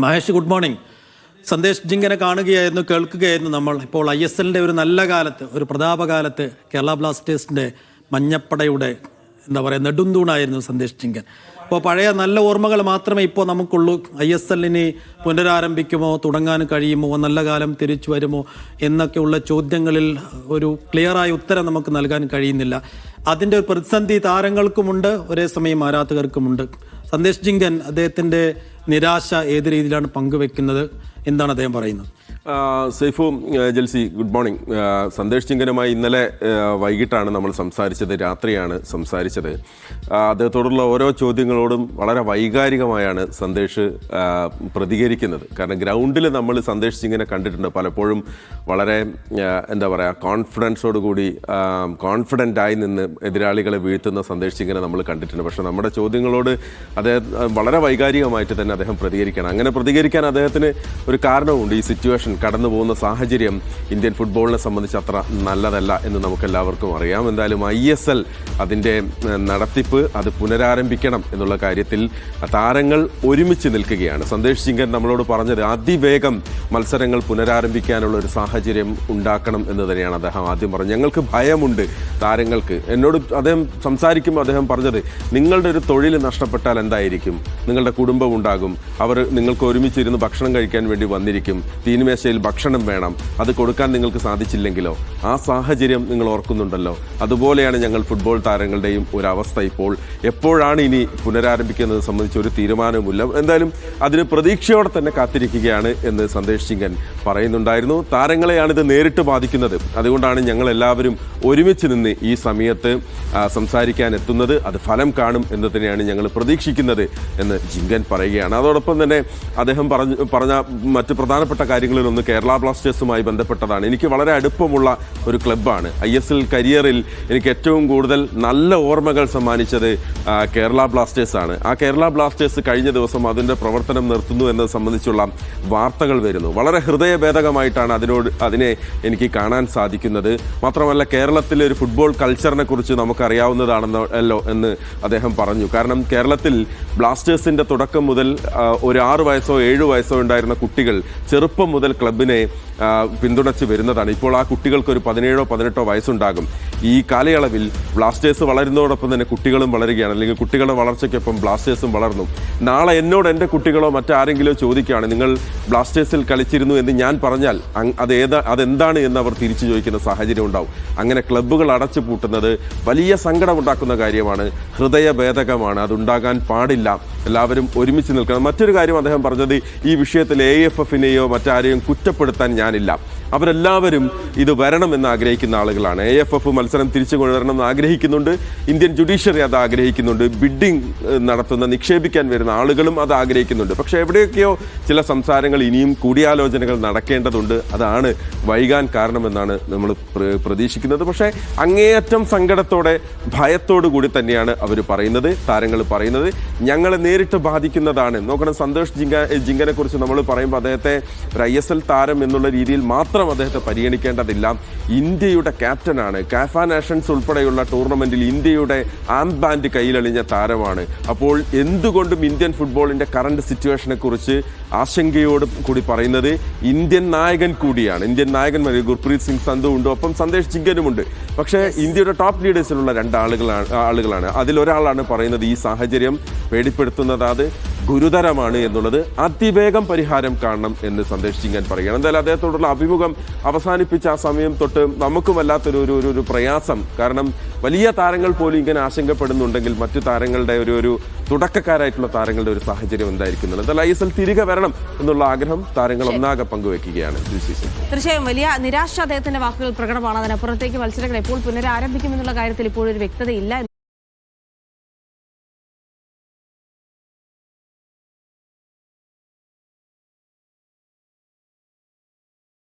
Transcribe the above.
Mahesh, good morning. Sandesh ജിങ്കനെ കാണുകയായിരുന്നു, കേൾക്കുകയായിരുന്നു നമ്മൾ. ഇപ്പോൾ ISLൻ്റെ ഒരു നല്ല കാലത്ത്, ഒരു പ്രതാപകാലത്ത് കേരള ബ്ലാസ്റ്റേഴ്സിൻ്റെ മഞ്ഞപ്പടയുടെ നെടുന്തൂണായിരുന്നു സന്ദേശ് ജിങ്കൻ. അപ്പോൾ പഴയ നല്ല ഓർമ്മകൾ മാത്രമേ ഇപ്പോൾ നമുക്കുള്ളൂ. ISLിനി പുനരാരംഭിക്കുമോ, തുടങ്ങാൻ കഴിയുമോ, നല്ല കാലം തിരിച്ചു വരുമോ എന്നൊക്കെയുള്ള ചോദ്യങ്ങളിൽ ഒരു ക്ലിയറായ ഉത്തരം നമുക്ക് നൽകാൻ കഴിയുന്നില്ല. അതിൻ്റെ ഒരു പ്രതിസന്ധി താരങ്ങൾക്കുമുണ്ട്, ഒരേ സമയം ആരാധകർക്കുമുണ്ട്. സന്ദേശ് ജിങ്കൻ അദ്ദേഹത്തിൻ്റെ നിരാശ ഏത് രീതിയിലാണ് പങ്കുവെക്കുന്നത്, എന്താണ് അദ്ദേഹം പറയുന്നത്? Saifu, ജൽസി, good morning. സന്ദേശ് ജിങ്കനുമായി ഇന്നലെ വൈകിട്ടാണ് നമ്മൾ സംസാരിച്ചത്, രാത്രിയാണ് സംസാരിച്ചത്. അദ്ദേഹത്തോടുള്ള ഓരോ ചോദ്യങ്ങളോടും വളരെ വൈകാരികമായാണ് സന്ദേശ് പ്രതികരിക്കുന്നത്. കാരണം ഗ്രൗണ്ടിൽ നമ്മൾ സന്ദേശ് ജിങ്കനെ കണ്ടിട്ടുണ്ട്, പലപ്പോഴും വളരെ കോൺഫിഡൻസോടുകൂടി കോൺഫിഡൻ്റായി നിന്ന് എതിരാളികളെ വീഴ്ത്തുന്ന സന്ദേശ് ജിങ്കനെ നമ്മൾ കണ്ടിട്ടുണ്ട്. പക്ഷേ നമ്മുടെ ചോദ്യങ്ങളോട് അദ്ദേഹം വളരെ വൈകാരികമായിട്ട് തന്നെ അദ്ദേഹം പ്രതികരിക്കണം. അങ്ങനെ പ്രതികരിക്കാൻ അദ്ദേഹത്തിന് ഒരു കാരണമുണ്ട്. ഈ സിറ്റുവേഷൻ, കടന്നു പോകുന്ന സാഹചര്യം ഇന്ത്യൻ ഫുട്ബോളിനെ സംബന്ധിച്ച് അത്ര നല്ലതല്ല എന്ന് നമുക്കെല്ലാവർക്കും അറിയാം. എന്തായാലും ISL അതിൻ്റെ നടത്തിപ്പ് അത് പുനരാരംഭിക്കണം എന്നുള്ള കാര്യത്തിൽ താരങ്ങൾ ഒരുമിച്ച് നിൽക്കുകയാണ്. സന്ദേശ് ജിങ്കൻ നമ്മളോട് പറഞ്ഞത് അതിവേഗം മത്സരങ്ങൾ പുനരാരംഭിക്കാനുള്ള ഒരു സാഹചര്യം ഉണ്ടാക്കണം എന്ന് തന്നെയാണ് അദ്ദേഹം ആദ്യം പറഞ്ഞത്. ഞങ്ങൾക്ക് ഭയമുണ്ട് താരങ്ങൾക്ക്. എന്നോട് അദ്ദേഹം സംസാരിക്കുമ്പോൾ അദ്ദേഹം പറഞ്ഞത്, നിങ്ങളുടെ ഒരു തൊഴിൽ നഷ്ടപ്പെട്ടാൽ എന്തായിരിക്കും, നിങ്ങളുടെ കുടുംബം ഉണ്ടാകും, അവർ നിങ്ങൾക്ക് ഒരുമിച്ചിരുന്ന് ഭക്ഷണം കഴിക്കാൻ വേണ്ടി വന്നിരിക്കും, തീനുമേശയിൽ ഭക്ഷണം വേണം, അത് കൊടുക്കാൻ നിങ്ങൾക്ക് സാധിച്ചില്ലെങ്കിലോ, ആ സാഹചര്യം നിങ്ങൾ ഓർക്കുന്നുണ്ടല്ലോ. അതുപോലെയാണ് ഞങ്ങൾ ഫുട്ബോൾ താരങ്ങളുടെയും ഒരവസ്ഥ ഇപ്പോൾ. എപ്പോഴാണ് ഇനി പുനരാരംഭിക്കുന്നത് സംബന്ധിച്ച് ഒരു തീരുമാനവുമില്ല. എന്തായാലും അതിന് പ്രതീക്ഷയോടെ തന്നെ കാത്തിരിക്കുകയാണ് എന്ന് സന്ദേശ് ജിങ്കൻ പറയുന്നുണ്ടായിരുന്നു. താരങ്ങളെയാണിത് നേരിട്ട് ബാധിക്കുന്നത്, അതുകൊണ്ടാണ് ഞങ്ങൾ എല്ലാവരും ഒരുമിച്ച് നിന്ന് ഈ സമയത്ത് സംസാരിക്കാൻ എത്തുന്നത്. അത് ഫലം കാണും എന്ന് തന്നെയാണ് ഞങ്ങൾ പ്രതീക്ഷിക്കുന്നത് എന്ന് ജിങ്കൻ പറയുകയാണ്. അതോടൊപ്പം തന്നെ അദ്ദേഹം പറഞ്ഞ മറ്റ് പ്രധാനപ്പെട്ട കാര്യങ്ങളിലൊന്ന് കേരള ബ്ലാസ്റ്റേഴ്സുമായി ബന്ധപ്പെട്ടതാണ്. എനിക്ക് വളരെ അടുപ്പമുള്ള ഒരു ക്ലബ്ബാണ്. ISL കരിയറിൽ എനിക്ക് ഏറ്റവും കൂടുതൽ നല്ല ഓർമ്മകൾ സമ്മാനിച്ചത് കേരള ബ്ലാസ്റ്റേഴ്സാണ്. ആ കേരള ബ്ലാസ്റ്റേഴ്സ് കഴിഞ്ഞ ദിവസം അതിൻ്റെ പ്രവർത്തനം നിർത്തുന്നു എന്നത് സംബന്ധിച്ചുള്ള വാർത്തകൾ വരുന്നു. വളരെ ഹൃദയഭേദകമായിട്ടാണ് അതിനെ എനിക്ക് കാണാൻ സാധിക്കുന്നത്. മാത്രമല്ല, കേരളത്തിലെ ഒരു ഫുട്ബോൾ കൾച്ചറിനെ കുറിച്ച് നമുക്കറിയാവുന്നതാണല്ലോ എന്ന് അദ്ദേഹം പറഞ്ഞു. കാരണം കേരളത്തിൽ ബ്ലാസ്റ്റേഴ്സിൻ്റെ തുടക്കം മുതൽ ഒരു 6 വയസ്സോ 7 വയസ്സോ ഉണ്ടായിരുന്ന കുട്ടികൾ ചെറുപ്പം മുതൽ ക്ലബിനെ പിന്തുണച്ച് വരുന്നതാണ്. ഇപ്പോൾ ആ കുട്ടികൾക്ക് ഒരു 17ഓ 18ഓ വയസ്സുണ്ടാകും. ഈ കാലയളവിൽ ബ്ലാസ്റ്റേഴ്സ് വളരുന്നതോടൊപ്പം തന്നെ കുട്ടികളും വളരുകയാണ്, അല്ലെങ്കിൽ കുട്ടികളുടെ വളർച്ചയ്ക്കൊപ്പം ബ്ലാസ്റ്റേഴ്സും വളർന്നു. നാളെ എന്നോട് എൻ്റെ കുട്ടികളോ മറ്റാരെങ്കിലോ ചോദിക്കുകയാണ്, നിങ്ങൾ ബ്ലാസ്റ്റേഴ്സിൽ കളിച്ചിരുന്നു എന്ന് ഞാൻ പറഞ്ഞാൽ അതെന്താണ് എന്ന് അവർ തിരിച്ചു ചോദിക്കുന്ന സാഹചര്യം ഉണ്ടാവും. അങ്ങനെ ക്ലബ്ബുകൾ അടച്ചു പൂട്ടുന്നത് വലിയ സങ്കടമുണ്ടാക്കുന്ന കാര്യമാണ്, ഹൃദയഭേദകമാണ്, അതുണ്ടാകാൻ പാടില്ല. എല്ലാവരും ഒരുമിച്ച് നിൽക്കണം. മറ്റൊരു കാര്യം അദ്ദേഹം പറഞ്ഞത്, ഈ വിഷയത്തിൽ AFFനെയോ മറ്റാരെയും കുറ്റപ്പെടുത്താൻ ഞാനില്ല. അവരെല്ലാവരും ഇത് വരണമെന്ന് ആഗ്രഹിക്കുന്ന ആളുകളാണ്. AFF മത്സരം തിരിച്ചു കൊണ്ടുവരണമെന്ന് ആഗ്രഹിക്കുന്നുണ്ട്, ഇന്ത്യൻ ജുഡീഷ്യറി അത് ആഗ്രഹിക്കുന്നുണ്ട്, ബിഡിംഗ് നടത്തുന്ന നിക്ഷേപിക്കാൻ വരുന്ന ആളുകളും അത് ആഗ്രഹിക്കുന്നുണ്ട്. പക്ഷേ എവിടെയൊക്കെയോ ചില സംസാരങ്ങൾ, ഇനിയും കൂടിയാലോചനകൾ നടക്കേണ്ടതുണ്ട്. അതാണ് വൈകാൻ കാരണമെന്നാണ് നമ്മൾ പ്രതീക്ഷിക്കുന്നത്. പക്ഷേ അങ്ങേയറ്റം സങ്കടത്തോടെ, ഭയത്തോടു കൂടി തന്നെയാണ് അവർ പറയുന്നത്, താരങ്ങൾ പറയുന്നത്. ഞങ്ങളെ നേരിട്ട് ബാധിക്കുന്നതാണ്. നോക്കണം, സന്തോഷ് ജിങ്കനെ കുറിച്ച് നമ്മൾ പറയുമ്പോൾ അദ്ദേഹത്തെ ഒരു ISL താരം എന്നുള്ള രീതിയിൽ മാത്രം അദ്ദേഹത്തെ പരിഗണിക്കേണ്ടതില്ല. ഇന്ത്യയുടെ ക്യാപ്റ്റനാണ്. കാഫ നാഷൻസ് ഉൾപ്പെടെയുള്ള ടൂർണമെന്റിൽ ഇന്ത്യയുടെ ആംബ് ബാൻഡ് കയ്യിലണിഞ്ഞ താരമാണ്. അപ്പോൾ എന്തുകൊണ്ടും ഇന്ത്യൻ ഫുട്ബോളിന്റെ കറണ്ട് സിറ്റുവേഷനെ കുറിച്ച് ആശങ്കയോട് കൂടി പറയുന്നത് ഇന്ത്യൻ നായകൻ കൂടിയാണ്. ഇന്ത്യൻ നായകൻ ഗുർപ്രീത് സിംഗ് സന്ധു ഉണ്ട്, ഒപ്പം സന്ദേശ് ജിങ്കനുമുണ്ട്. പക്ഷേ ഇന്ത്യയുടെ ടോപ്പ് ലീഡേഴ്സിലുള്ള 2 ആളുകളാണ്. അതിലൊരാളാണ് പറയുന്നത്, ഈ സാഹചര്യം പേടിപ്പെടുത്തുന്നത്, അത് ഗുരുതരമാണ് എന്നുള്ളത്, അതിവേഗം പരിഹാരം കാണണം എന്ന് സന്ദേശ് ജിങ്കൻ പറയുകയാണ്. എന്തായാലും അദ്ദേഹത്തോടുള്ള അഭിമുഖം അവസാനിപ്പിച്ച ആ സമയം തൊട്ട് നമുക്കും വല്ലാത്തൊരു പ്രയാസം. കാരണം വലിയ താരങ്ങൾ പോലും ഇങ്ങനെ ആശങ്കപ്പെടുന്നുണ്ടെങ്കിൽ മറ്റു താരങ്ങളുടെ ഒരു തുടക്കക്കാരായിട്ടുള്ള താരങ്ങളുടെ ഒരു സാഹചര്യം എന്തായിരിക്കും. എന്തായാലും ISL തിരികെ വരണം എന്നുള്ള ആഗ്രഹം താരങ്ങൾ ഒന്നാകെ പങ്കുവെക്കുകയാണ്. തീർച്ചയായും വലിയ നിരാശ അദ്ദേഹത്തിന്റെ വാക്കുകൾ പ്രകടമാണ്. അതിനപ്പുറത്തേക്ക് മത്സരങ്ങൾ എപ്പോൾ പുനരാരംഭിക്കുമെന്നുള്ള കാര്യത്തിൽ ഇപ്പോഴൊരു വ്യക്തതയില്ല.